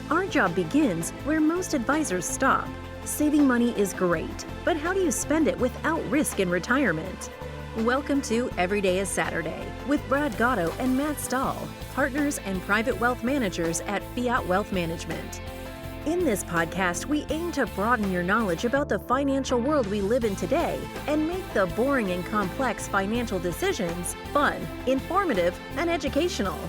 Our job begins where most advisors stop. Saving money is great, but how do you spend it without risk in retirement? Welcome to Every Day is Saturday with Brad Gotto and Matt Stahl, partners and private wealth managers at Fiat Wealth Management. In this podcast, we aim to broaden your knowledge about the financial world we live in today and make the boring and complex financial decisions fun, informative, and educational.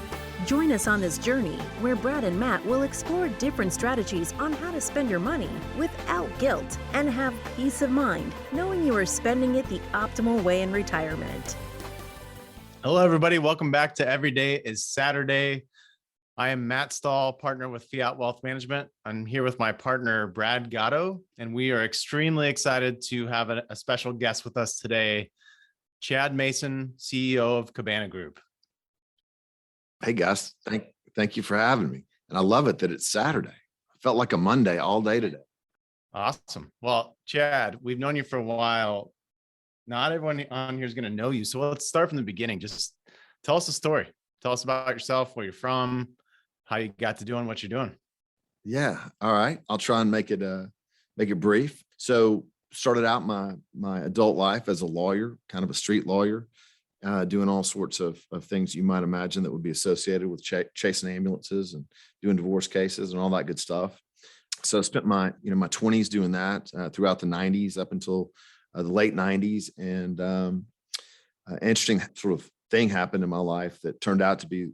Join us on this journey where Brad and Matt will explore different strategies on how to spend your money without guilt and have peace of mind knowing you are spending it the optimal way in retirement. Hello, everybody. Welcome back to Every Day is Saturday. I am Matt Stahl, partner with Fiat Wealth Management. I'm here with my partner, Brad Gotto, and we are extremely excited to have a special guest with us today, Chad Mason, CEO of Cabana Group. Hey guys, thank you for having me. And I love it that it's Saturday. I felt like a Monday all day today. Awesome. Well, Chad, we've known you for a while. Not everyone on here is going to know you. So let's start from the beginning. Just tell us a story. Tell us about yourself, where you're from, how you got to doing what you're doing. Yeah. All right. I'll try and make it brief. So started out my adult life as a lawyer, kind of a street lawyer, doing all sorts of things you might imagine that would be associated with chasing ambulances and doing divorce cases and all that good stuff. So I spent my 20s doing that throughout the 90s up until the late 90s. And an interesting sort of thing happened in my life that turned out to be,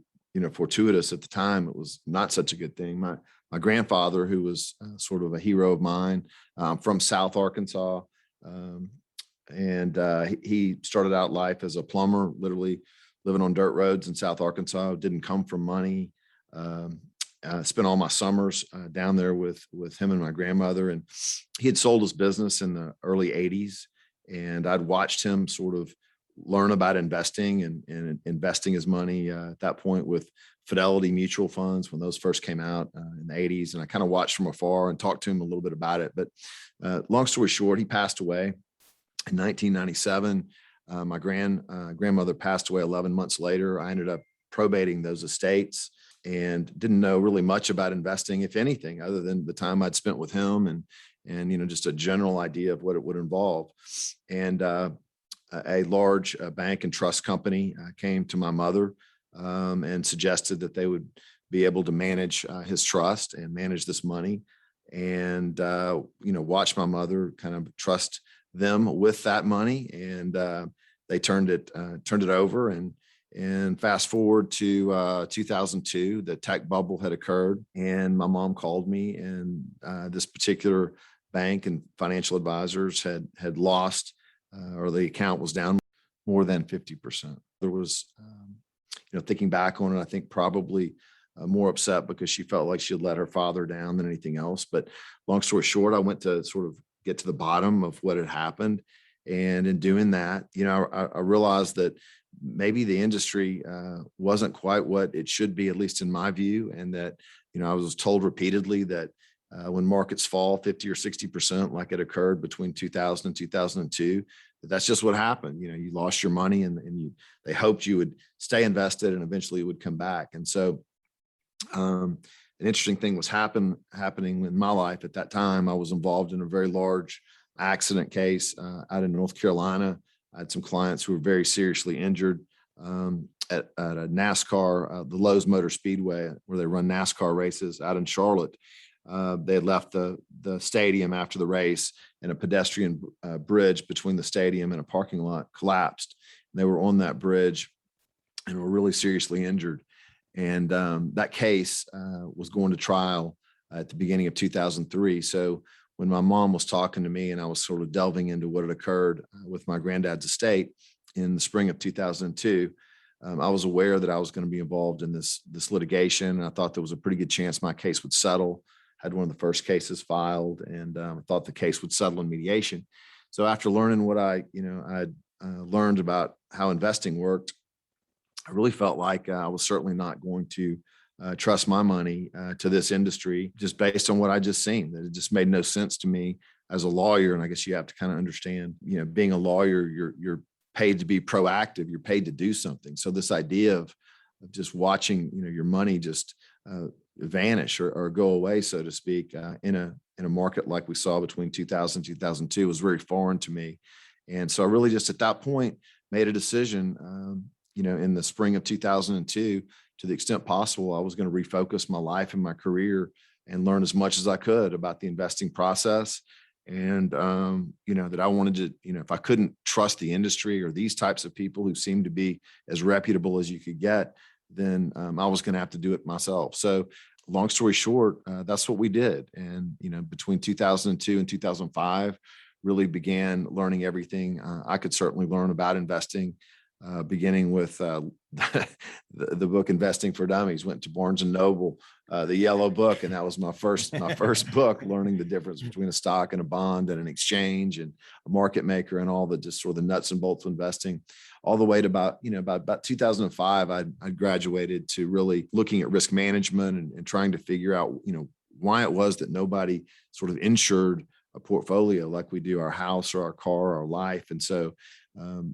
fortuitous at the time. It was not such a good thing. My grandfather, who was sort of a hero of mine, from South Arkansas, and he started out life as a plumber, literally living on dirt roads in South Arkansas. Didn't come from money. Spent all my summers down there with him and my grandmother. And he had sold his business in the early 80s. And I'd watched him sort of learn about investing and investing his money at that point with Fidelity mutual funds when those first came out in the 80s. And I kind of watched from afar and talked to him a little bit about it. But long story short, he passed away in 1997. My grandmother passed away 11 months later. I ended up probating those estates and didn't know really much about investing, if anything, other than the time I'd spent with him and just a general idea of what it would involve. And a large bank and trust company came to my mother and suggested that they would be able to manage his trust and manage this money and, watch my mother kind of trust them with that money. And they turned it over and fast forward to 2002, the tech bubble had occurred and my mom called me and this particular bank and financial advisors had lost or the account was down more than 50%. There was, thinking back on it, I think probably more upset because she felt like she had let her father down than anything else. But long story short, I went to sort of get to the bottom of what had happened. And in doing that, I realized that maybe the industry wasn't quite what it should be, at least in my view. And that, I was told repeatedly that when markets fall 50 or 60%, like it occurred between 2000 and 2002, that's just what happened. You lost your money and they hoped you would stay invested and eventually it would come back. And so an interesting thing was happening in my life at that time. I was involved in a very large accident case out in North Carolina. I had some clients who were very seriously injured at a NASCAR, the Lowe's Motor Speedway, where they run NASCAR races out in Charlotte. They had left the stadium after the race and a pedestrian bridge between the stadium and a parking lot collapsed. And they were on that bridge and were really seriously injured. And that case was going to trial at the beginning of 2003. So when my mom was talking to me and I was sort of delving into what had occurred with my granddad's estate in the spring of 2002, I was aware that I was going to be involved in this litigation. And I thought there was a pretty good chance my case would settle. Had one of the first cases filed and I thought the case would settle in mediation. So after learning what I'd learned about how investing worked, I really felt like I was certainly not going to trust my money to this industry just based on what I just seen. That it just made no sense to me as a lawyer. And I guess you have to kind of understand, being a lawyer, you're paid to be proactive. You're paid to do something. So this idea of just watching, your money just vanish or go away, so to speak, in a market like we saw between 2000 and 2002 was very foreign to me. And so I really just at that point made a decision, in the spring of 2002, to the extent possible, I was going to refocus my life and my career and learn as much as I could about the investing process. And, that I wanted to, if I couldn't trust the industry or these types of people who seemed to be as reputable as you could get, then I was going to have to do it myself. So long story short, that's what we did. And, between 2002 and 2005, really began learning everything I could certainly learn about investing, beginning with the book Investing for Dummies. Went to Barnes and Noble, the yellow book, and that was my first book, learning the difference between a stock and a bond and an exchange and a market maker and all the just sort of the nuts and bolts of investing, all the way to about 2005. I graduated to really looking at risk management and trying to figure out why it was that nobody sort of insured a portfolio like we do our house or our car or our life. And so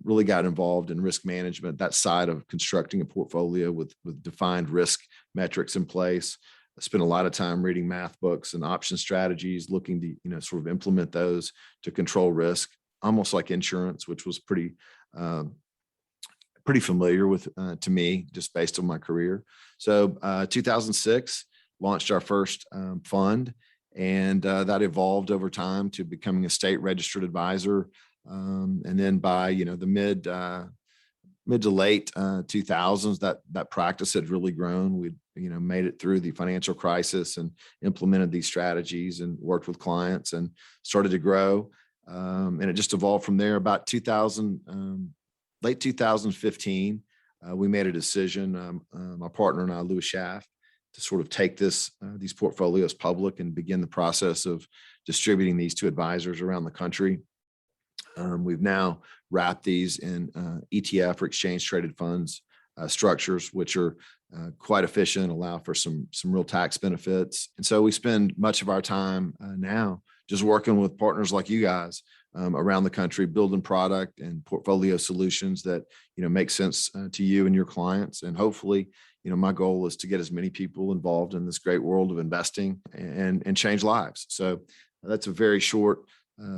really got involved in risk management, that side of constructing a portfolio with defined risk metrics in place. I spent a lot of time reading math books and option strategies, looking to, sort of implement those to control risk, almost like insurance, which was pretty familiar with to me, just based on my career. So 2006 launched our first fund, and that evolved over time to becoming a state registered advisor. And then by the mid to late 2000s, that practice had really grown. We'd made it through the financial crisis and implemented these strategies and worked with clients and started to grow. And it just evolved from there. About 2000, late 2015, we made a decision, my partner and I, Louis Schaff, to sort of take these portfolios public and begin the process of distributing these to advisors around the country. We've now wrapped these in ETF or exchange traded funds structures, which are quite efficient, allow for some real tax benefits. And so we spend much of our time now just working with partners like you guys around the country, building product and portfolio solutions that make sense to you and your clients. And hopefully, my goal is to get as many people involved in this great world of investing and change lives. So that's a very short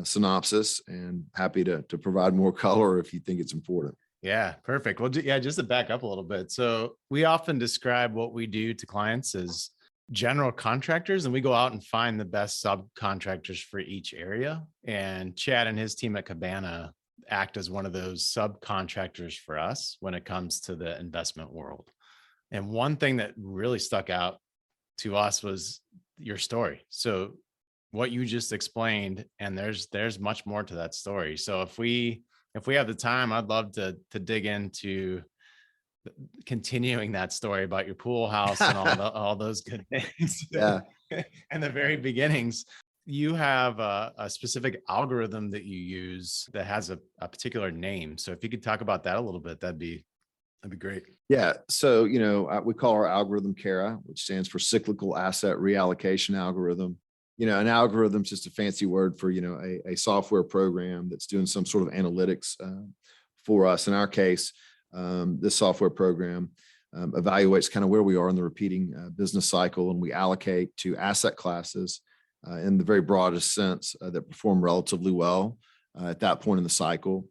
synopsis, and happy to provide more color if you think it's important. Yeah, perfect. Well, yeah, just to back up a little bit. So we often describe what we do to clients as general contractors, and we go out and find the best subcontractors for each area. And Chad and his team at Cabana act as one of those subcontractors for us when it comes to the investment world. And one thing that really stuck out to us was your story. So what you just explained, and there's much more to that story. So if we have the time, I'd love to dig into continuing that story about your pool house and all those good things. Yeah. And the very beginnings. You have a specific algorithm that you use that has a particular name. So if you could talk about that a little bit, that'd be great. Yeah. So, we call our algorithm CARA, which stands for cyclical asset reallocation algorithm. An algorithm is just a fancy word for, a software program that's doing some sort of analytics for us. In our case, this software program evaluates kind of where we are in the repeating business cycle, and we allocate to asset classes in the very broadest sense that perform relatively well at that point in the cycle.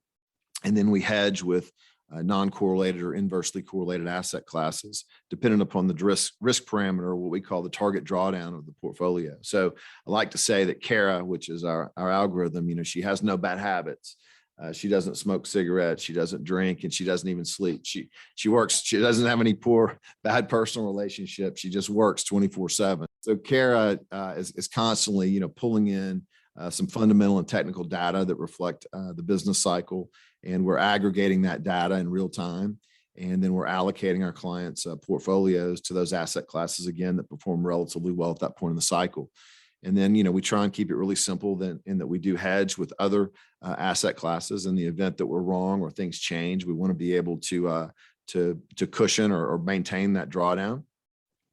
And then we hedge with non-correlated or inversely correlated asset classes, depending upon the risk parameter, what we call the target drawdown of the portfolio. So I like to say that CARA, which is our algorithm, she has no bad habits. She doesn't smoke cigarettes. She doesn't drink, and she doesn't even sleep. She works. She doesn't have any bad personal relationships. She just works 24/7. So CARA is constantly, pulling in some fundamental and technical data that reflect the business cycle, and we're aggregating that data in real time, and then we're allocating our clients' portfolios to those asset classes again that perform relatively well at that point in the cycle. And then, we try and keep it really simple in that we do hedge with other asset classes. In the event that we're wrong or things change, we want to be able to cushion or maintain that drawdown.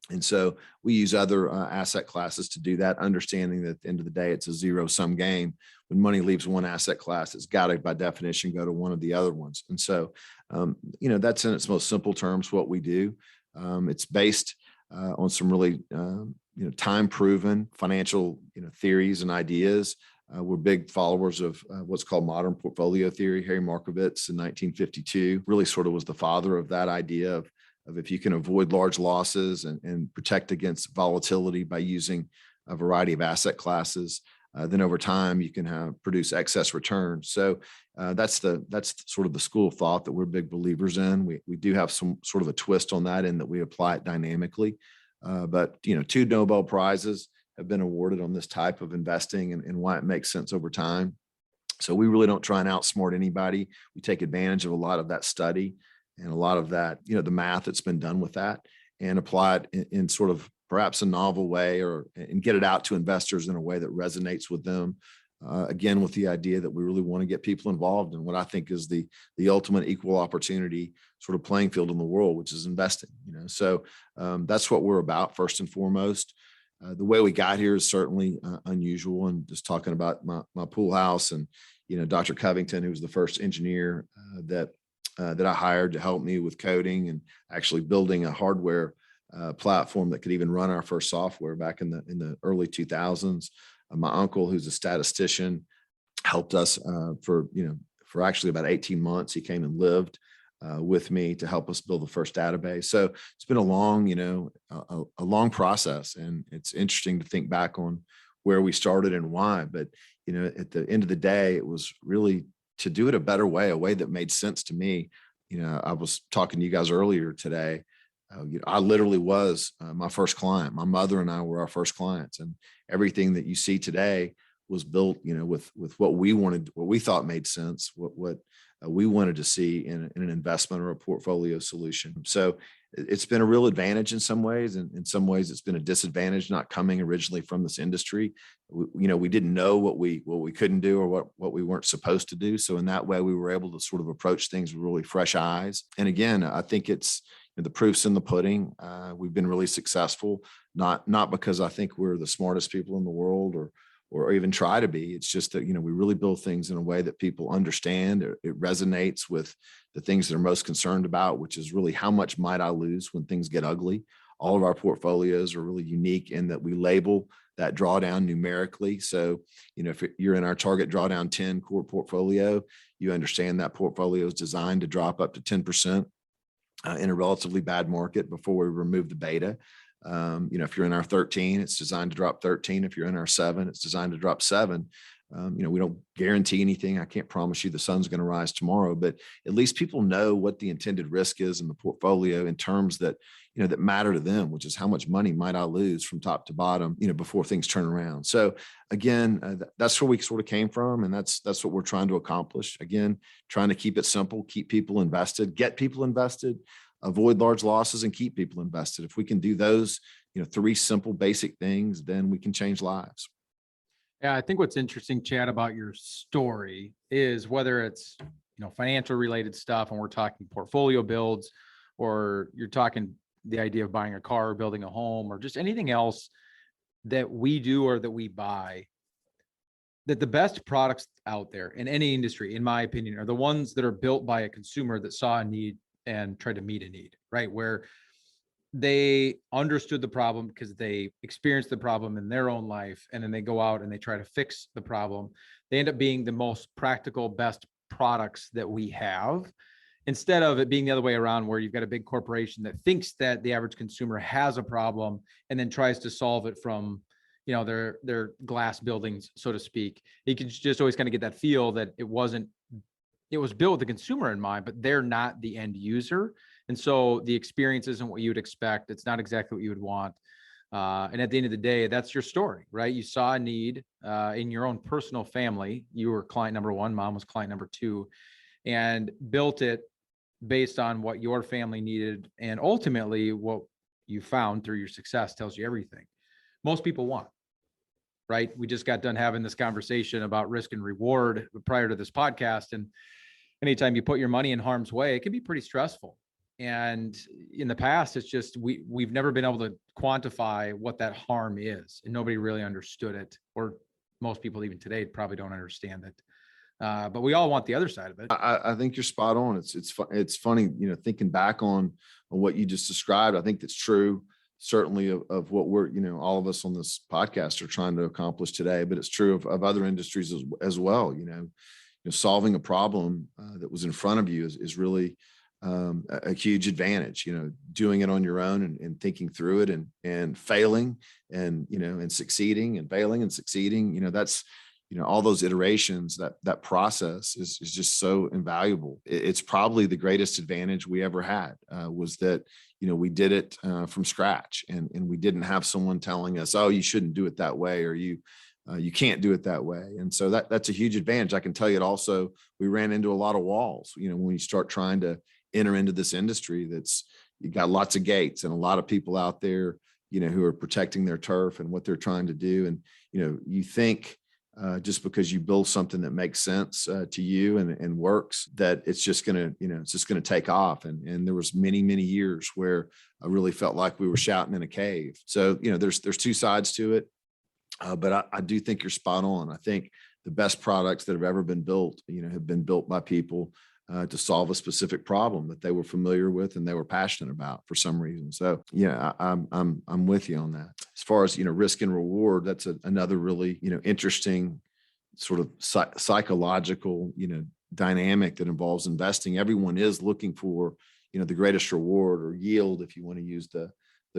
And so we use other asset classes to do that, understanding that at the end of the day, it's a zero-sum game. When money leaves one asset class, it's got to, by definition, go to one of the other ones. And so, that's in its most simple terms what we do. It's based on some really time proven financial theories and ideas. We're big followers of what's called modern portfolio theory. Harry Markowitz in 1952 really sort of was the father of that idea of if you can avoid large losses and protect against volatility by using a variety of asset classes, then over time you can produce excess returns. So that's sort of the school of thought that we're big believers in. We do have some sort of a twist on that in that we apply it dynamically. But 2 Nobel Prizes have been awarded on this type of investing and why it makes sense over time. So we really don't try and outsmart anybody. We take advantage of a lot of that study and a lot of that, the math that's been done with that, and apply it in sort of perhaps a novel way and get it out to investors in a way that resonates with them. Again, with the idea that we really want to get people involved in what I think is the ultimate equal opportunity sort of playing field in the world, which is investing. So that's what we're about first and foremost. The way we got here is certainly unusual, and just talking about my pool house and Dr. Covington, who was the first engineer that I hired to help me with coding and actually building a hardware platform that could even run our first software back in the early 2000s. My uncle, who's a statistician, helped us for actually about 18 months. He came and lived with me to help us build the first database. So it's been a long, a long process, and it's interesting to think back on where we started and why. But at the end of the day, it was really to do it a better way, a way that made sense to me. I was talking to you guys earlier today. I literally was my first client. My mother and I were our first clients, and everything that you see today was built, with what we wanted, what we thought made sense, what we wanted to see in an investment or a portfolio solution. So it's been a real advantage in some ways, and in some ways it's been a disadvantage not coming originally from this industry. We didn't know what we couldn't do or what we weren't supposed to do. So in that way, we were able to sort of approach things with really fresh eyes. And again, I think it's the proof's in the pudding. We've been really successful, not because I think we're the smartest people in the world or even try to be. It's just that, we really build things in a way that people understand. It resonates with the things they're most concerned about, which is really how much might I lose when things get ugly. All of our portfolios are really unique in that we label that drawdown numerically. So, if you're in our target drawdown 10 core portfolio, you understand that portfolio is designed to drop up to 10% in a relatively bad market before we remove the beta. If you're in our 13, it's designed to drop 13. If you're in our 7, it's designed to drop 7. We don't guarantee anything. I can't promise you the sun's going to rise tomorrow, but at least people know what the intended risk is in the portfolio in terms that, that matter to them, which is how much money might I lose from top to bottom, before things turn around. So again, that's where we sort of came from. And that's what we're trying to accomplish. Again, trying to keep it simple, keep people invested, get people invested, avoid large losses, and keep people invested. If we can do those, 3 simple, basic things, then we can change lives. Yeah, I think what's interesting, Chad, about your story is whether it's, financial related stuff, and we're talking portfolio builds, or you're talking the idea of buying a car, or building a home, or just anything else that we do or that we buy, that the best products out there in any industry, in my opinion, are the ones that are built by a consumer that saw a need and tried to meet a need, right? Where they understood the problem because they experienced the problem in their own life, and then they go out and they try to fix the problem. They end up being the most practical, best products that we have, instead of it being the other way around, where you've got a big corporation that thinks that the average consumer has a problem and then tries to solve it from, their glass buildings, so to speak. You can just always kind of get that feel that it was built with the consumer in mind, but they're not the end user. And so the experience isn't what you would expect. It's not exactly what you would want. And at the end of the day, that's your story, right? You saw a need in your own personal family. You were client number 1, mom was client number 2, and built it based on what your family needed. And ultimately, what you found through your success tells you everything most people want, right? We just got done having this conversation about risk and reward prior to this podcast. And anytime you put your money in harm's way, it can be pretty stressful. And in the past, it's just, we've never been able to quantify what that harm is, and nobody really understood it, or most people even today probably don't understand it. But we all want the other side of it. I think you're spot on. It's funny, thinking back on what you just described. I think that's true. certainly of what we're, all of us on this podcast are trying to accomplish today, but it's true of other industries as well. Solving a problem that was in front of you is really a huge advantage. Doing it on your own and thinking through it and failing and succeeding and failing and succeeding. That's all those iterations, that process is just so invaluable. It's probably the greatest advantage we ever had, was that we did it from scratch, and we didn't have someone telling us, oh, you shouldn't do it that way, or you can't do it that way. And so that's a huge advantage. I can tell you it also, we ran into a lot of walls, when you start trying to enter into this industry. You got lots of gates and a lot of people out there, who are protecting their turf and what they're trying to do. And, you think just because you build something that makes sense to you and works, that it's just going to take off. And there was many, many years where I really felt like we were shouting in a cave. So, there's two sides to it. But I do think you're spot on. I think the best products that have ever been built, have been built by people to solve a specific problem that they were familiar with and they were passionate about for some reason. So yeah, I'm with you on that. As far as risk and reward, that's another really interesting sort of psychological dynamic that involves investing. Everyone is looking for the greatest reward or yield, if you want to use the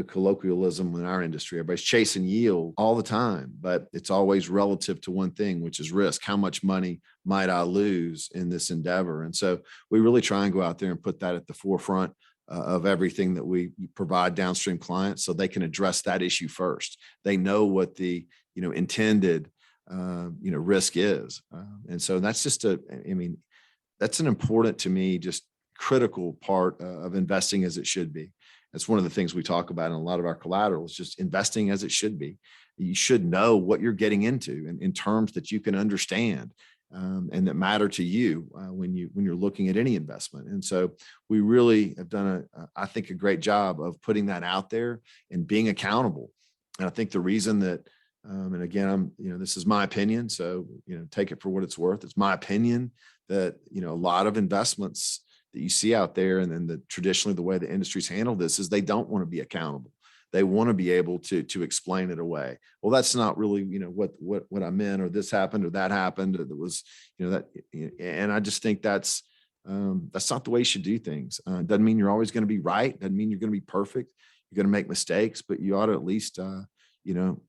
colloquialism in our industry. Everybody's chasing yield all the time, but it's always relative to one thing, which is risk. How much money might I lose in this endeavor? And so we really try and go out there and put that at the forefront of everything that we provide downstream clients, so they can address that issue first. They know what the intended risk is, and so that's just that's an important, to me, just critical part of investing as it should be. That's one of the things we talk about in a lot of our collateral, is just investing as it should be. You should know what you're getting into in terms that you can understand and that matter to you when you're looking at any investment. And so we really have done I think a great job of putting that out there and being accountable. And I think the reason that and again, this is my opinion, so take it for what it's worth. It's my opinion that a lot of investments that you see out there, and then traditionally the way the industry's handled this, is they don't want to be accountable. They want to be able to explain it away. Well, that's not really what I meant, or this happened or that happened. Or that was that, and I just think that's not the way you should do things. Doesn't mean you're always going to be right. Doesn't mean you're going to be perfect. You're going to make mistakes, but you ought to at least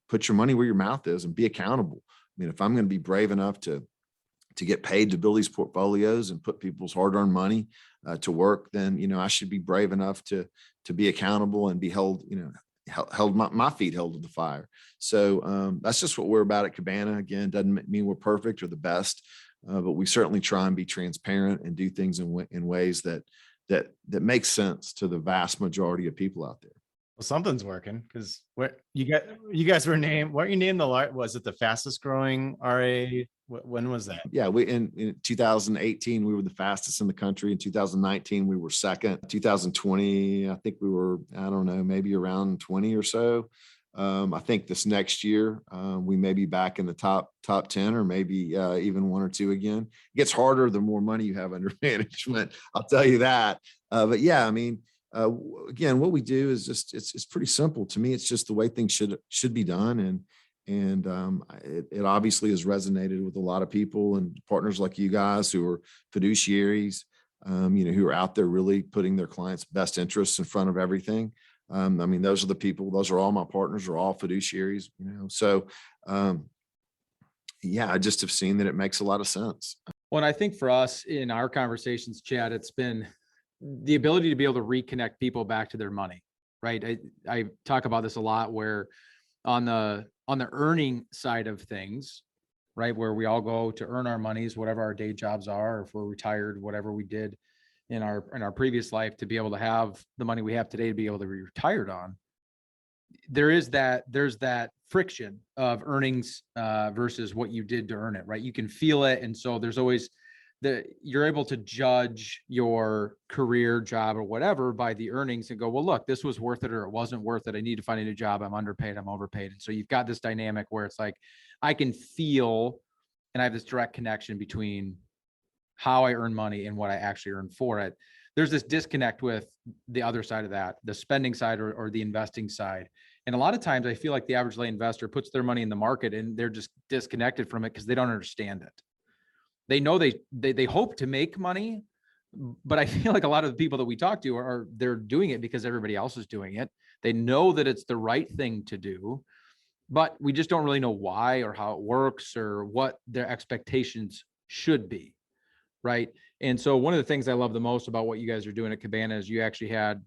put your money where your mouth is and be accountable. If I'm going to be brave enough to get paid to build these portfolios and put people's hard-earned money to work, then I should be brave enough to be accountable and be held my feet held to the fire. So that's just what we're about at Cabana. Again, doesn't mean we're perfect or the best, but we certainly try and be transparent and do things in ways that make sense to the vast majority of people out there. Well, something's working, because what you guys were named, weren't you named was it the fastest growing RA? When was that? Yeah, in 2018, we were the fastest in the country. In 2019, we were second. 2020, I think we were, I don't know, maybe around 20 or so. I think this next year, we may be back in the top 10, or maybe even one or two again. It gets harder the more money you have under management, I'll tell you that. But yeah, again, what we do is just, it's pretty simple. To me, it's just the way things should be done. And it obviously has resonated with a lot of people and partners like you guys, who are fiduciaries, who are out there really putting their clients' best interests in front of everything. Those are the people, those are all my partners, are all fiduciaries, so yeah, I just have seen that it makes a lot of sense. Well, and I think for us in our conversations, Chad, it's been the ability to be able to reconnect people back to their money, right? I talk about this a lot, where on the earning side of things, right, where we all go to earn our monies, whatever our day jobs are, or if we're retired, whatever we did in our previous life, to be able to have the money we have today to be able to be retired on. There's that friction of earnings versus what you did to earn it, right? You can feel it. And so there's always you're able to judge your career, job, or whatever by the earnings and go, well, look, this was worth it, or it wasn't worth it. I need to find a new job. I'm underpaid. I'm overpaid. And so you've got this dynamic where it's like, I can feel, and I have this direct connection between how I earn money and what I actually earn for it. there's this disconnect with the other side of that, the spending side or the investing side. And a lot of times I feel like the average lay investor puts their money in the market and they're just disconnected from it because they don't understand it. They know they hope to make money, but I feel like a lot of the people that we talk to they're doing it because everybody else is doing it. They know that it's the right thing to do, but we just don't really know why or how it works or what their expectations should be. Right. And so one of the things I love the most about what you guys are doing at Cabana is you actually had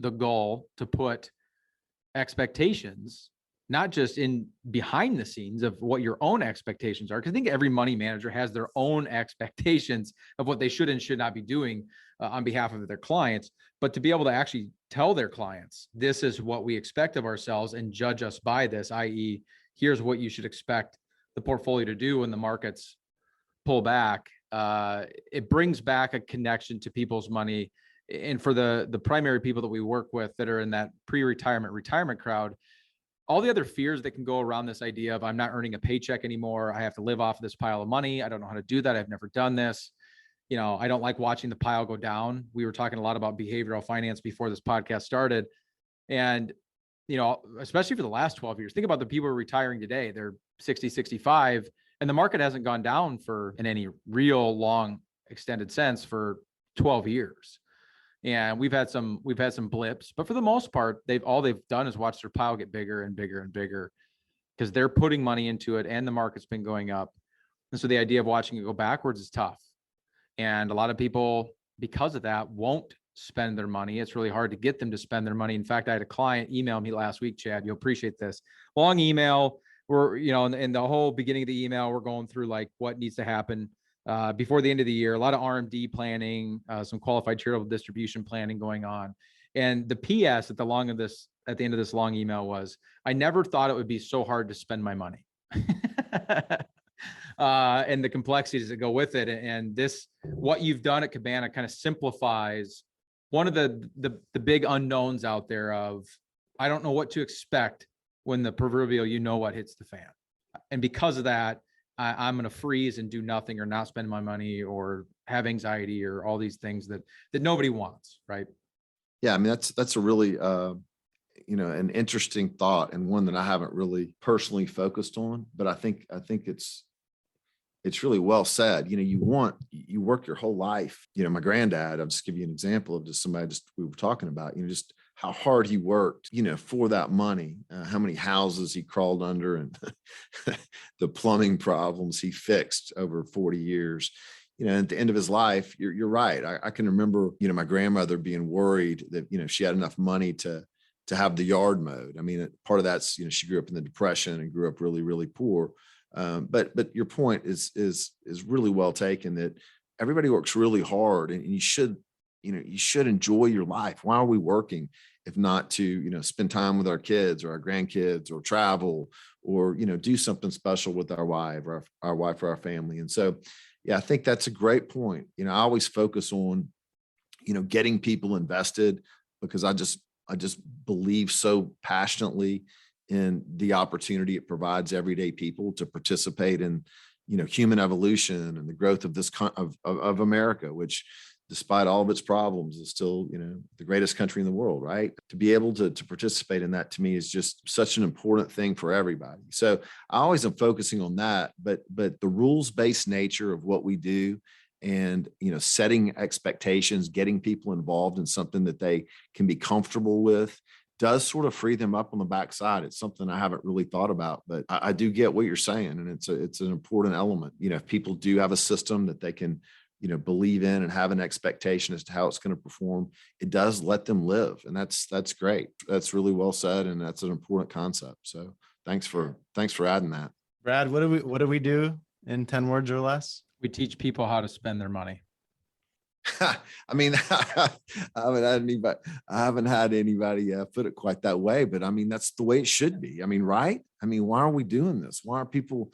the goal to put expectations, not just in behind the scenes of what your own expectations are. Because I think every money manager has their own expectations of what they should and should not be doing on behalf of their clients, but to be able to actually tell their clients, this is what we expect of ourselves and judge us by this, i.e., here's what you should expect the portfolio to do when the markets pull back. It brings back a connection to people's money. And for the primary people that we work with that are in that retirement crowd, all the other fears that can go around this idea of I'm not earning a paycheck anymore. I have to live off of this pile of money. I don't know how to do that. I've never done this. I don't like watching the pile go down. We were talking a lot about behavioral finance before this podcast started. And, especially for the last 12 years, think about the people who are retiring today. They're 60, 65, and the market hasn't gone down in any real long extended sense for 12 years. And we've had some blips, but for the most part, they've done is watch their pile get bigger and bigger and bigger because they're putting money into it and the market's been going up. And so the idea of watching it go backwards is tough. And a lot of people, because of that, won't spend their money. It's really hard to get them to spend their money. In fact, I had a client email me last week, Chad, you'll appreciate this. Long email. We're, in the whole beginning of the email, we're going through like what needs to happen before the end of the year, a lot of RMD planning, some qualified charitable distribution planning going on. And the PS at the end of this long email was, I never thought it would be so hard to spend my money. And the complexities that go with it. And what you've done at Cabana kind of simplifies one of the big unknowns out there of, I don't know what to expect when the proverbial, what hits the fan. And because of that, I'm going to freeze and do nothing or not spend my money or have anxiety or all these things that nobody wants. Right. Yeah. I mean, that's a really, an interesting thought and one that I haven't really personally focused on, but I think it's really well said. You work your whole life. My granddad, I'll just give you an example of just somebody we were talking about, just how hard he worked, for that money, how many houses he crawled under and the plumbing problems he fixed over 40 years. At the end of his life, you're right. I can remember, my grandmother being worried that, she had enough money to have the yard mowed. I mean, part of that's, she grew up in the Depression and grew up really, really poor. But your point is really well taken, that everybody works really hard and you should enjoy your life. Why are we working if not to, spend time with our kids or our grandkids or travel or, do something special with our wife or our family. And so, yeah, I think that's a great point. I always focus on, getting people invested because I just believe so passionately in the opportunity it provides everyday people to participate in, human evolution and the growth of this of America, which, despite all of its problems, is still, the greatest country in the world, right? To be able to participate in that, to me, is just such an important thing for everybody. So I always am focusing on that, but the rules-based nature of what we do and, setting expectations, getting people involved in something that they can be comfortable with does sort of free them up on the backside. It's something I haven't really thought about, but I do get what you're saying. And it's an important element. If people do have a system that they can, believe in and have an expectation as to how it's going to perform, it does let them live. And that's great. That's really well said. And that's an important concept. So thanks for adding that. Brad, what do we do in 10 words or less? We teach people how to spend their money. I mean, I haven't had anybody put it quite that way, but I mean, that's the way it should be. I mean, right? I mean, why are we doing this? Why are people,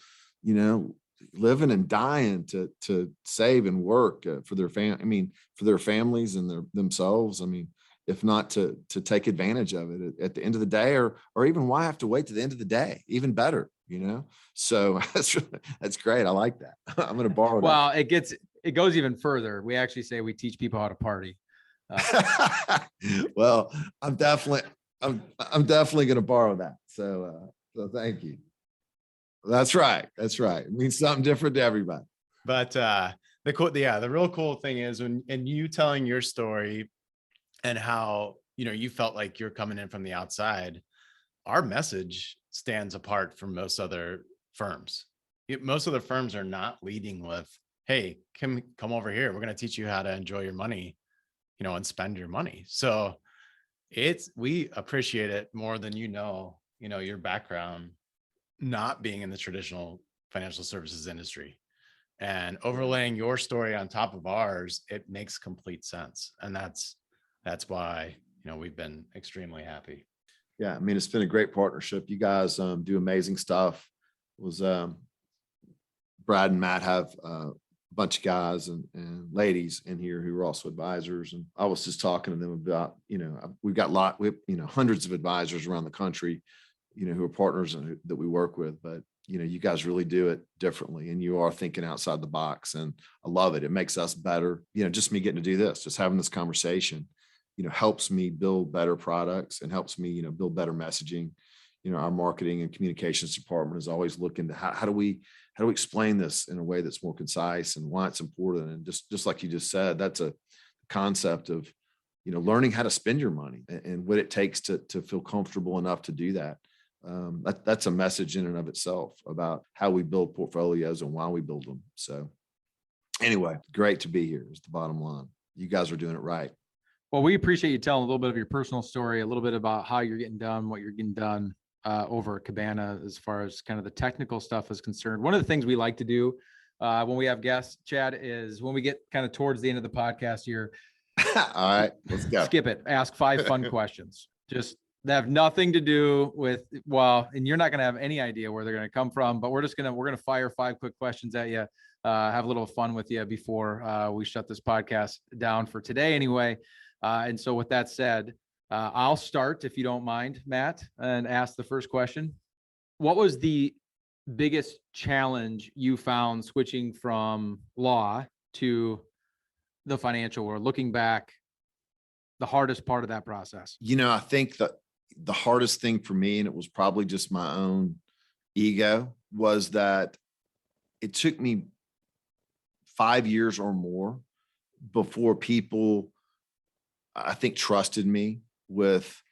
living and dying to save and work for their for their families and themselves? I mean, if not to take advantage of it at the end of the day, or even why have to wait to the end of the day? Even better, So that's great. I like that. I'm going to borrow that. Well, it goes even further. We actually say we teach people how to party. Well, I'm definitely going to borrow that. So thank you. That's right. That's right. It means something different to everybody. But the real cool thing is and you telling your story and how, you felt like you're coming in from the outside, our message stands apart from most other firms. Most of the firms are not leading with, hey, come over here. We're going to teach you how to enjoy your money, and spend your money. So we appreciate it more than, your background not being in the traditional financial services industry, and overlaying your story on top of ours. It makes complete sense. And that's why, we've been extremely happy. Yeah. I mean, it's been a great partnership. You guys do amazing stuff. Brad and Matt have a bunch of guys and ladies in here who are also advisors. And I was just talking to them about, we've got hundreds of advisors around the country, who are partners and that we work with, but you guys really do it differently, and you are thinking outside the box, and I love it. It makes us better. Just me getting to do this, just having this conversation, helps me build better products and helps me, build better messaging. Our marketing and communications department is always looking to how do we explain this in a way that's more concise and why it's important. And just like you just said, that's a concept of, learning how to spend your money and what it takes to feel comfortable enough to do that. That's a message in and of itself about how we build portfolios and why we build them. So anyway, great to be here is the bottom line. You guys are doing it right. Well, we appreciate you telling a little bit of your personal story, a little bit about how you're getting done, what you're getting done over at Cabana as far as kind of the technical stuff is concerned. One of the things we like to do when we have guests, Chad, is when we get kind of towards the end of the podcast here. All right, let's go. Skip it. Ask 5 fun questions. Just that have nothing to do with, and you're not going to have any idea where they're going to come from, but we're going to fire 5 quick questions at you, have a little fun with you before we shut this podcast down for today anyway. And so with that said, I'll start, if you don't mind, Matt, and ask the first question. What was the biggest challenge you found switching from law to the financial world, looking back, the hardest part of that process? I think that the hardest thing for me, and it was probably just my own ego, was that it took me 5 years or more before people, I think, trusted me with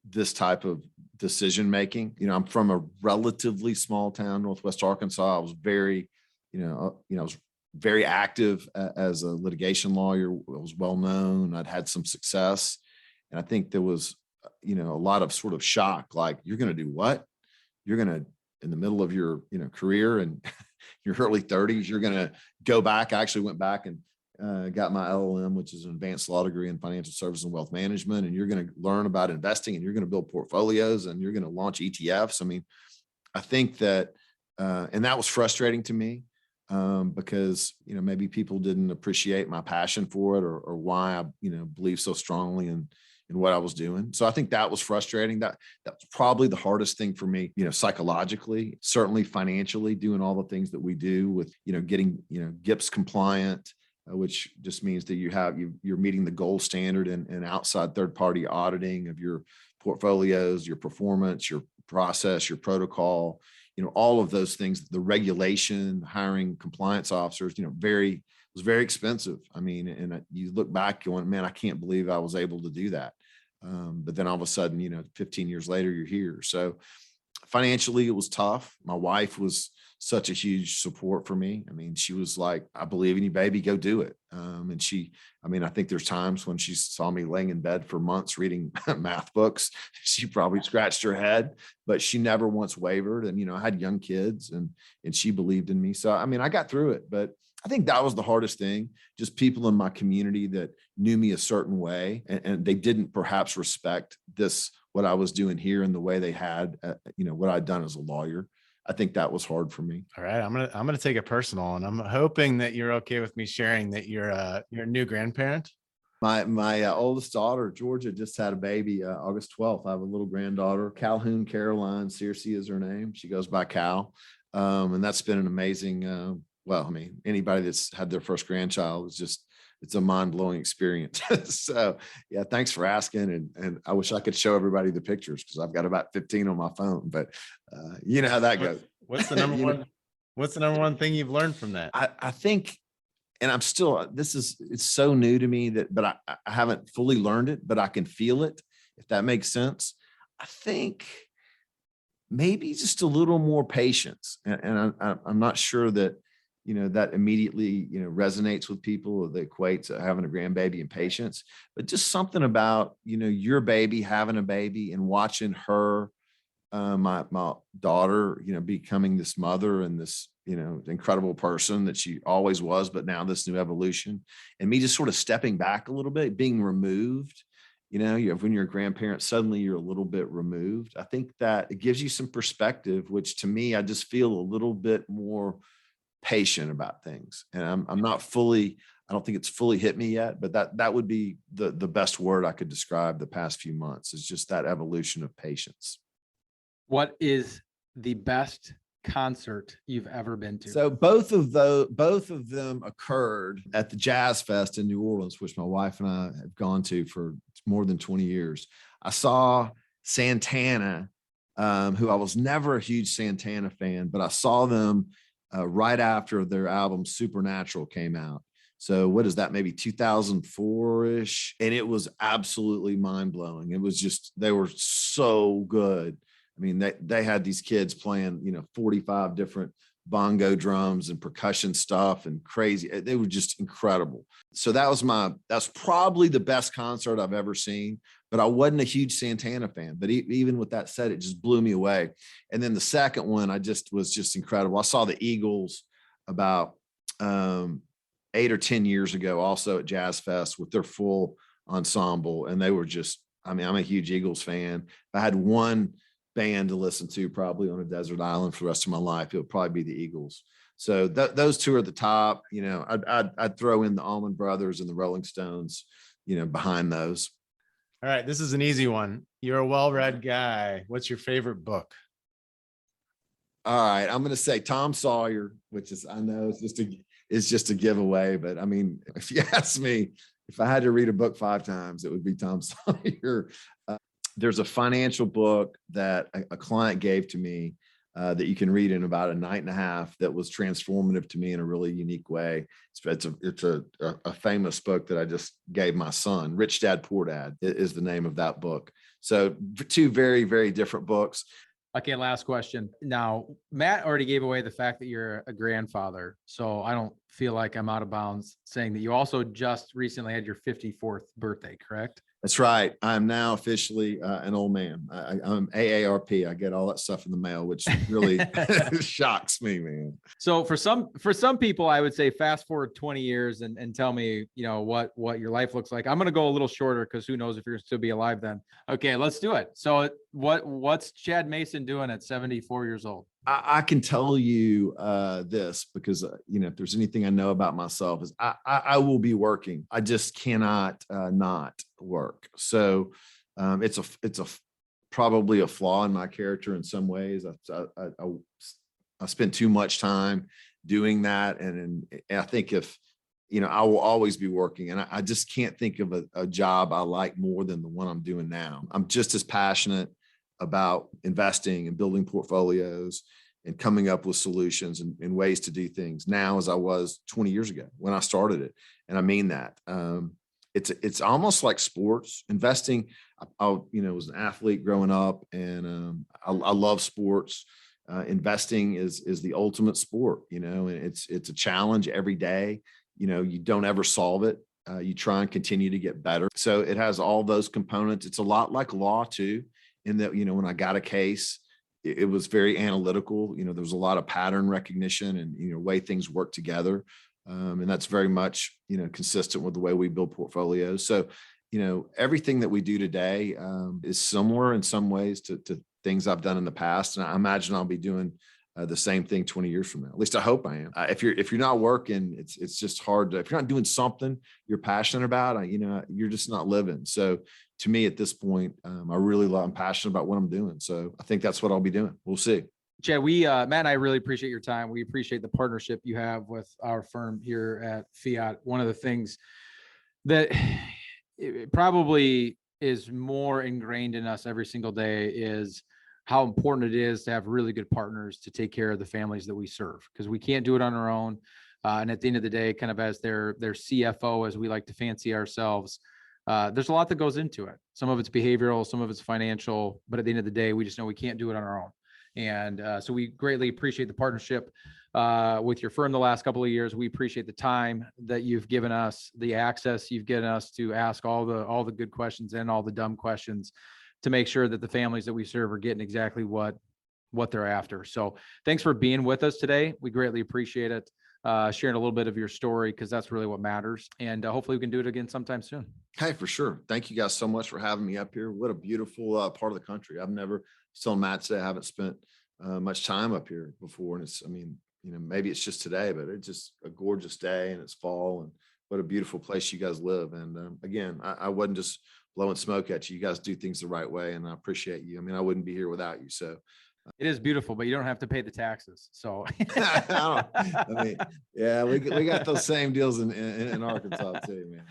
this type of decision making. I'm from a relatively small town, Northwest Arkansas. I was very, I was very active as a litigation lawyer. I was well known. I'd had some success, and I think there was, a lot of sort of shock. Like, you're going to do what? You're going to, in the middle of your, career and your early 30s, you're going to go back. I actually went back and got my LLM, which is an advanced law degree in financial services and wealth management. And you're going to learn about investing, and you're going to build portfolios, and you're going to launch ETFs. I mean, I think that, and that was frustrating to me because, maybe people didn't appreciate my passion for it or why I, believe so strongly in what I was doing. So I think that was frustrating. That's probably the hardest thing for me, psychologically, certainly financially, doing all the things that we do with, getting, GIPS compliant, which just means that you're meeting the gold standard and outside third-party auditing of your portfolios, your performance, your process, your protocol, all of those things, the regulation, hiring compliance officers, was very expensive. I mean, and you look back going, man, I can't believe I was able to do that. But then all of a sudden, 15 years later, you're here. So financially, it was tough. My wife was such a huge support for me. I mean, she was like, I believe in you, baby, go do it. And I think there's times when she saw me laying in bed for months reading math books, she probably scratched her head, but she never once wavered. And, I had young kids and she believed in me. So, I got through it, but I think that was the hardest thing. Just people in my community that knew me a certain way, and they didn't perhaps respect what I was doing here in the way they had, what I'd done as a lawyer. I think that was hard for me. All right. I'm going to take it personal, and I'm hoping that you're okay with me sharing that you're a new grandparent. My oldest daughter, Georgia, just had a baby August 12th. I have a little granddaughter, Calhoun Caroline Searcy is her name. She goes by Cal. And that's been an amazing, well, I mean, anybody that's had their first grandchild is just, it's a mind-blowing experience. So yeah, thanks for asking. And I wish I could show everybody the pictures because I've got about 15 on my phone, but you know how that goes. What's the number one? What's the number one thing you've learned from that? I think, and I'm still, it's so new to me but I haven't fully learned it, but I can feel it, if that makes sense. I think maybe just a little more patience. And I'm not sure that, that immediately, resonates with people, or they equate to having a grandbaby and patience, but just something about, your baby having a baby and watching her, my daughter, becoming this mother and this, incredible person that she always was, but now this new evolution, and me just sort of stepping back a little bit, being removed. When you're a grandparent, suddenly you're a little bit removed. I think that it gives you some perspective, which to me, I just feel a little bit more patient about things. And I'm not fully, I don't think it's fully hit me yet, but that would be the best word I could describe the past few months, is just that evolution of patience. What is the best concert you've ever been to? So both of them occurred at the Jazz Fest in New Orleans, which my wife and I have gone to for more than 20 years. I saw Santana, who I was never a huge Santana fan, but I saw them right after their album Supernatural came out. So what is that? Maybe 2004-ish. And it was absolutely mind blowing. It was just, they were so good. I mean, they had these kids playing, 45 different bongo drums and percussion stuff and crazy. They were just incredible. So that's probably the best concert I've ever seen, but I wasn't a huge Santana fan. But even with that said, it just blew me away. And then the second one, was just incredible. I saw the Eagles about 8 or 10 years ago, also at Jazz Fest with their full ensemble. And they were just, I mean, I'm a huge Eagles fan. If I had one band to listen to probably on a desert island for the rest of my life, it would probably be the Eagles. So those two are at the top. I'd throw in the Allman Brothers and the Rolling Stones, behind those. All right, this is an easy one. You're a well-read guy. What's your favorite book? All right, I'm going to say Tom Sawyer, which is, I know it's just a giveaway, but I mean, if you ask me, if I had to read a book 5 times, it would be Tom Sawyer. There's a financial book that a client gave to me that you can read in about a night and a half that was transformative to me in a really unique way. It's a famous book that I just gave my son. Rich Dad, Poor Dad is the name of that book. So 2 very, very different books. Okay, last question. Now, Matt already gave away the fact that you're a grandfather, so I don't feel like I'm out of bounds saying that you also just recently had your 54th birthday, correct? That's right. I'm now officially an old man. I'm AARP. I get all that stuff in the mail, which really shocks me, man. So for some people, I would say fast forward 20 years and tell me, what your life looks like. I'm going to go a little shorter because who knows if you're still be alive then. Okay, let's do it. So what's Chad Mason doing at 74 years old? I can tell you this because, if there's anything I know about myself is I will be working. I just cannot not work. So it's probably a flaw in my character in some ways. I spend too much time doing that. And I think I will always be working, and I just can't think of a job I like more than the one I'm doing now. I'm just as passionate about investing and building portfolios and coming up with solutions and ways to do things now as I was 20 years ago when I started it. And I mean that. It's almost like sports investing. I was an athlete growing up, and I love sports. Investing is the ultimate sport, and it's a challenge every day. You don't ever solve it. You try and continue to get better. So it has all those components. It's a lot like law too, in that, when I got a case, it was very analytical. There was a lot of pattern recognition and, way things work together. And that's very much, consistent with the way we build portfolios. So, everything that we do today is similar in some ways to things I've done in the past. And I imagine I'll be doing the same thing 20 years from now. At least I hope I am. If you're not working, it's just hard if you're not doing something you're passionate about, you're just not living. So to me at this point, I'm passionate about what I'm doing. So I think that's what I'll be doing. We'll see. Chad, Matt and I really appreciate your time. We appreciate the partnership you have with our firm here at Fiat. One of the things that it probably is more ingrained in us every single day is how important it is to have really good partners to take care of the families that we serve, because we can't do it on our own. And at the end of the day, kind of as their CFO, as we like to fancy ourselves, there's a lot that goes into it. Some of it's behavioral, some of it's financial, but at the end of the day, we just know we can't do it on our own. And so we greatly appreciate the partnership with your firm the last couple of years. We appreciate the time that you've given us, the access you've given us to ask all the good questions and all the dumb questions to make sure that the families that we serve are getting exactly what they're after. So thanks for being with us today. We greatly appreciate it. Sharing a little bit of your story, because that's really what matters. And hopefully we can do it again sometime soon. Hey, for sure. Thank you guys so much for having me up here. What a beautiful part of the country. I've never, still Matt said, I haven't spent much time up here before. And it's, I mean, maybe it's just today, but it's just a gorgeous day and it's fall, and what a beautiful place you guys live. And again, I wasn't just blowing smoke at you. You guys do things the right way, and I appreciate you. I mean, I wouldn't be here without you. So it is beautiful, but you don't have to pay the taxes. So I mean, yeah, we got those same deals in Arkansas too, man.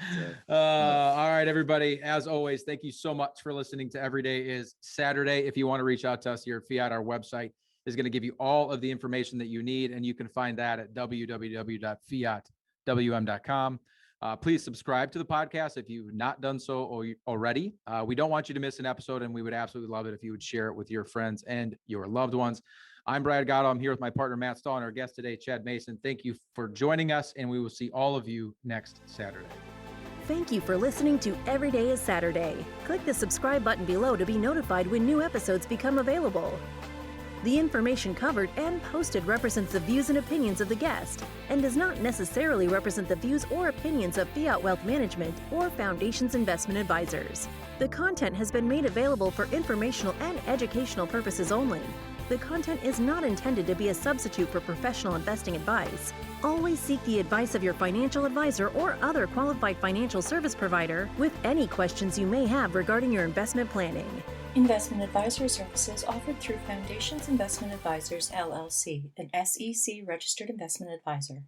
So, all right, everybody. As always, thank you so much for listening to Every Day is Saturday. If you want to reach out to us here at Fiat, our website is going to give you all of the information that you need, and you can find that at www.fiatwm.com. Please subscribe to the podcast if you've not done so already. We don't want you to miss an episode, and we would absolutely love it if you would share it with your friends and your loved ones. I'm Brad Gotto. I'm here with my partner, Matt Stahl, and our guest today, Chad Mason. Thank you for joining us, and we will see all of you next Saturday. Thank you for listening to Every Day is Saturday. Click the subscribe button below to be notified when new episodes become available. The information covered and posted represents the views and opinions of the guest and does not necessarily represent the views or opinions of Fiat Wealth Management or Foundation's investment advisors. The content has been made available for informational and educational purposes only. The content is not intended to be a substitute for professional investing advice. Always seek the advice of your financial advisor or other qualified financial service provider with any questions you may have regarding your investment planning. Investment advisory services offered through Foundations Investment Advisors, LLC, an SEC registered investment advisor.